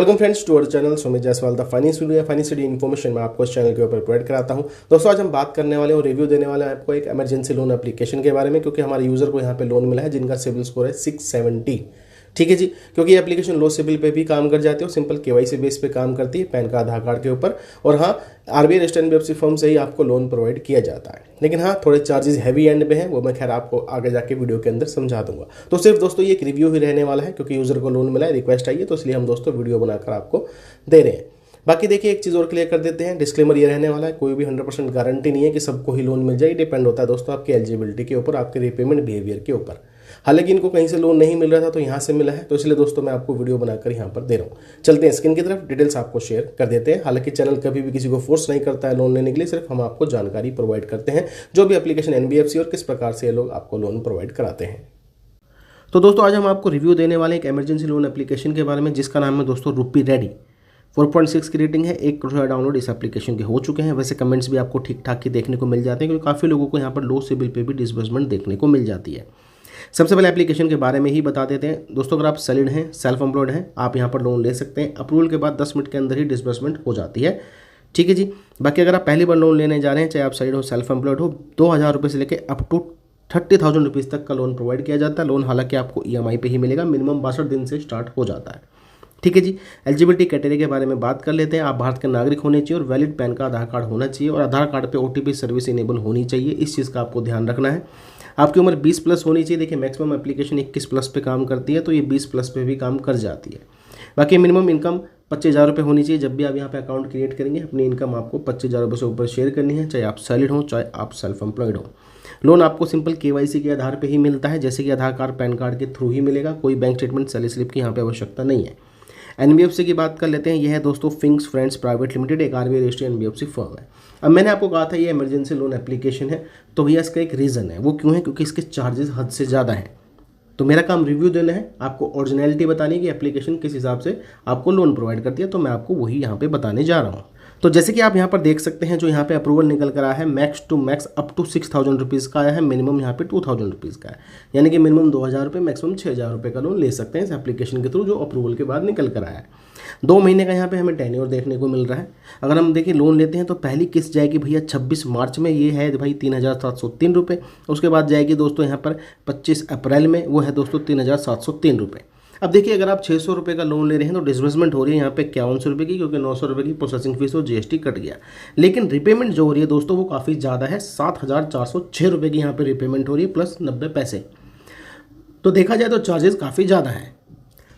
Welcome friends to our channel Sumit Jaiswal the financial information मैं आपको इस चैनल के ऊपर प्रोवाइड कराता हूं। दोस्तों आज हम बात करने वाले और रिव्यू देने वाले हैं आपको एक इमरजेंसी लोन एप्लीकेशन के बारे में, क्योंकि हमारे यूजर को यहां पे लोन मिला है जिनका सिविल स्कोर है 670। ठीक है जी, क्योंकि ये एप्लीकेशन लो सिविल पे भी काम कर जाती है और सिंपल केवाईसी बेस पे काम करती है, पैन कार्ड आधार कार्ड के ऊपर। और हाँ, आरबीआई रजिस्टर्ड एनबीएफसी फर्म से ही आपको लोन प्रोवाइड किया जाता है, लेकिन हाँ थोड़े चार्जेस हैवी एंड पे हैं, वो मैं खैर आपको आगे जाके वीडियो के अंदर समझा दूंगा। तो सिर्फ दोस्तों ये एक रिव्यू ही रहने वाला है, क्योंकि यूजर को लोन मिला है, रिक्वेस्ट आई है, तो इसलिए हम दोस्तों वीडियो बनाकर आपको दे रहे हैं। बाकी देखिए एक चीज़ और क्लियर कर देते हैं, डिस्क्लेमर ये रहने वाला है, कोई भी 100% गारंटी नहीं है कि सबको ही लोन मिल जाए। डिपेंड होता है दोस्तों आपकी एलिजिबिलिटी के ऊपर, आपके रीपेमेंट बिहेवियर के ऊपर। हालांकि इनको कहीं से लोन नहीं मिल रहा था तो यहाँ से मिला है, तो इसलिए दोस्तों मैं आपको वीडियो बनाकर यहाँ पर दे रहा हूँ। चलते हैं स्क्रीन की तरफ, डिटेल्स आपको शेयर कर देते हैं। हालांकि चैनल कभी भी किसी को फोर्स नहीं करता है लोन लेने के लिए, सिर्फ हम आपको जानकारी प्रोवाइड करते हैं जो भी एप्लीकेशन एनबीएफसी और किस प्रकार से ये लोग आपको लोन प्रोवाइड कराते हैं। तो दोस्तों आज हम आपको रिव्यू देने वाले एक इमरजेंसी लोन एप्लीकेशन के बारे में, जिसका नाम है दोस्तों रुपी रेडी। 4.6 की रेटिंग है, 1 करोड़ डाउनलोड इस एप्लीकेशन के हो चुके हैं। वैसे कमेंट्स भी आपको ठीक ठाक ही देखने को मिल जाते हैं, क्योंकि काफ़ी लोगों को यहाँ पर लो सिबिल पे भी डिसबर्समेंट देखने को मिल जाती है। सबसे पहले एप्लीकेशन के बारे में ही बता देते हैं दोस्तों। अगर आप सैलरीड हैं, सेल्फ एम्प्लॉयड हैं, आप यहाँ पर लोन ले सकते हैं। अप्रूवल के बाद 10 मिनट के अंदर ही डिसबर्समेंट हो जाती है। ठीक है जी। बाकी अगर आप पहली बार लोन लेने जा रहे हैं, चाहे आप सैलरीड हो, सेल्फ एम्प्लॉयड हो, 2000 रुपये से लेकर अप टू 30,000 रुपीज़ तक का लोन प्रोवाइड किया जाता है। लोन हालांकि आपको EMI पे ही मिलेगा, मिनिमम 62 दिन से स्टार्ट हो जाता है। ठीक है जी। एलिजिबिलिटी क्राइटेरिया के बारे में बात कर लेते हैं। आप भारत के नागरिक होने चाहिए और वैलिड पैन का आधार कार्ड होना चाहिए, और आधार कार्ड पे OTP सर्विस इनेबल होनी चाहिए। इस चीज़ का आपको ध्यान रखना है। आपकी उम्र 20 प्लस होनी चाहिए। देखिए मैक्सिमम एप्लीकेशन 21 प्लस पे काम करती है, तो ये 20 प्लस पे भी काम कर जाती है। बाकी मिनिमम इनकम 25,000 रुपये होनी चाहिए। जब भी आप यहाँ पे अकाउंट क्रिएट करेंगे, अपनी इनकम आपको 25,000 रुपये से ऊपर शेयर करनी है, चाहे आप सैलरीड हो, चाहे आप सेल्फ एम्प्लॉयड हो। लोन आपको सिंपल KYC के आधार पर ही मिलता है, जैसे कि आधार कार्ड, पैन कार्ड के थ्रू ही मिलेगा। कोई बैंक स्टेटमेंट, सैलरी स्लिप की यहाँ पे आवश्यकता नहीं है। NBFC की बात कर लेते हैं। यह है दोस्तों फिंक्स फ्रेंड्स प्राइवेट लिमिटेड, एक RBI रजिस्टर्ड NBFC फर्म है। अब मैंने आपको कहा था ये इमरजेंसी लोन एप्लीकेशन है, तो भैया इसका एक रीज़न है। वो क्यों है? क्योंकि इसके चार्जेस हद से ज़्यादा हैं। तो मेरा काम रिव्यू देना है, आपको ओरिजिनलिटी बतानी है कि एप्लीकेशन किस हिसाब से आपको लोन प्रोवाइड करती है, तो मैं आपको वही यहाँ पे बताने जा रहा हूँ। तो जैसे कि आप यहाँ पर देख सकते हैं, जो यहाँ पे अप्रूवल निकल कर आया है, max to max up to 6,000 rupees का आया है, मिनिमम यहाँ पे 2,000 रुपीज़ का है। यानी कि मिनिमम 2,000 रुपये, मैक्सिमम 6,000 रुपये का लोन ले सकते हैं इस एप्लीकेशन के थ्रू, जो अप्रूवल के बाद निकल कर आया है। 2 महीने का यहाँ पे हमें टेन्योर देखने को मिल रहा है। अगर हम देखिए लोन लेते हैं तो पहली किस्त जाएगी भैया 26 मार्च में, ये है भाई 3,703 रुपये। उसके बाद जाएगी दोस्तों यहाँ पर 25 अप्रैल में, वो है दोस्तों 3,703 रुपये। अब देखिए अगर आप 600 रुपये का लोन ले रहे हैं तो डिसबर्समेंट हो रही है यहाँ पे 5100 रुपये की, क्योंकि 900 रुपये की प्रोसेसिंग फीस और GST कट गया। लेकिन रिपेमेंट जो हो रही है दोस्तों वो काफ़ी ज़्यादा है, 7,406 रुपये की यहाँ पे रिपेमेंट हो रही है, प्लस 90 पैसे। तो देखा जाए तो चार्जेस काफ़ी ज़्यादा हैं।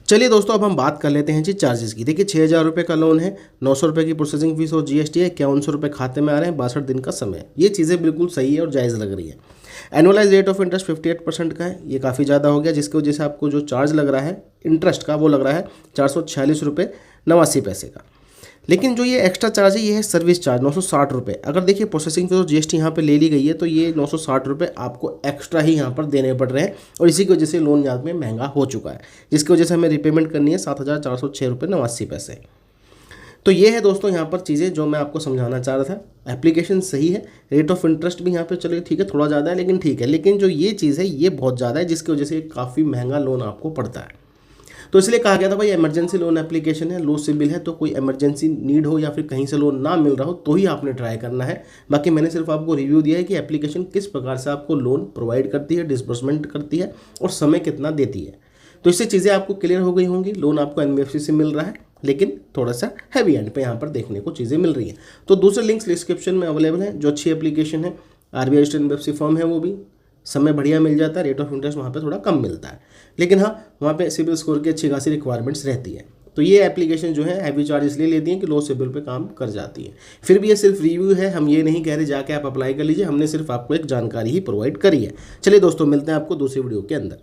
चलिए दोस्तों अब हम बात कर लेते हैं जी चार्जेस की। देखिए 6,000 रुपये का लोन है, 900 रुपये की प्रोसेसिंग फीस और GST है, 5100 रुपये खाते में आ रहे हैं, 62 दिन का समय। ये चीज़ें बिल्कुल सही है और जायज़ लग रही है। एनुअलाइज रेट ऑफ इंटरेस्ट 58% का है, ये काफ़ी ज़्यादा हो गया, जिसकी वजह से आपको जो चार्ज लग रहा है इंटरेस्ट का, वो लग रहा है 446 रुपये 89 पैसे का। लेकिन जो ये एक्स्ट्रा चार्ज है, ये है सर्विस चार्ज 960 रुपये। अगर देखिए प्रोसेसिंग फीस और GST यहाँ पे ले ली गई है, तो ये 960 रुपये आपको एक्स्ट्रा ही यहाँ पर देने पड़ रहे हैं, और इसी की वजह से लोन यहाँ में महंगा हो चुका है, जिसकी वजह से हमें रिपेमेंट करनी है 7,406 रुपये 89 पैसे। तो ये है दोस्तों यहाँ पर चीज़ें जो मैं आपको समझाना चाह रहा था। एप्लीकेशन सही है, रेट ऑफ इंटरेस्ट भी यहाँ पे चलिए ठीक है, थोड़ा ज़्यादा है लेकिन ठीक है, लेकिन जो ये चीज़ है ये बहुत ज़्यादा है, जिसकी वजह से काफ़ी महंगा लोन आपको पड़ता है। तो इसलिए कहा गया था भाई इमरजेंसी लोन एप्लीकेशन है, लो सिबिल है, तो कोई इमरजेंसी नीड हो या फिर कहीं से लोन ना मिल रहा हो तो ही आपने ट्राई करना है। बाकी मैंने सिर्फ आपको रिव्यू दिया है कि एप्लीकेशन किस प्रकार से आपको लोन प्रोवाइड करती है, डिसबर्समेंट करती है और समय कितना देती है। तो इससे चीज़ें आपको क्लियर हो गई होंगी। लोन आपको NBFC से मिल रहा है, लेकिन थोड़ा सा हैवी एंड पे यहाँ पर देखने को चीज़ें मिल रही हैं। तो दूसरे लिंक्स डिस्क्रिप्शन में अवेलेबल है। जो अच्छी एप्लीकेशन है, RBI रजिस्टर्ड NBFC फर्म है, वो भी समय बढ़िया मिल जाता है, रेट ऑफ इंटरेस्ट वहाँ पे थोड़ा कम मिलता है, लेकिन हाँ वहाँ पे सिबिल स्कोर की अच्छी खासी रिक्वायरमेंट्स रहती है। तो ये एप्लीकेशन जो है हैवी चार्ज इसलिए लेती हैं कि लो सिबिल पे काम कर जाती है। फिर भी ये सिर्फ रिव्यू है, हम ये नहीं कह रहे जाके आप अप्लाई कर लीजिए, हमने सिर्फ आपको एक जानकारी ही प्रोवाइड करी है। चलिए दोस्तों मिलते हैं आपको दूसरी वीडियो के अंदर।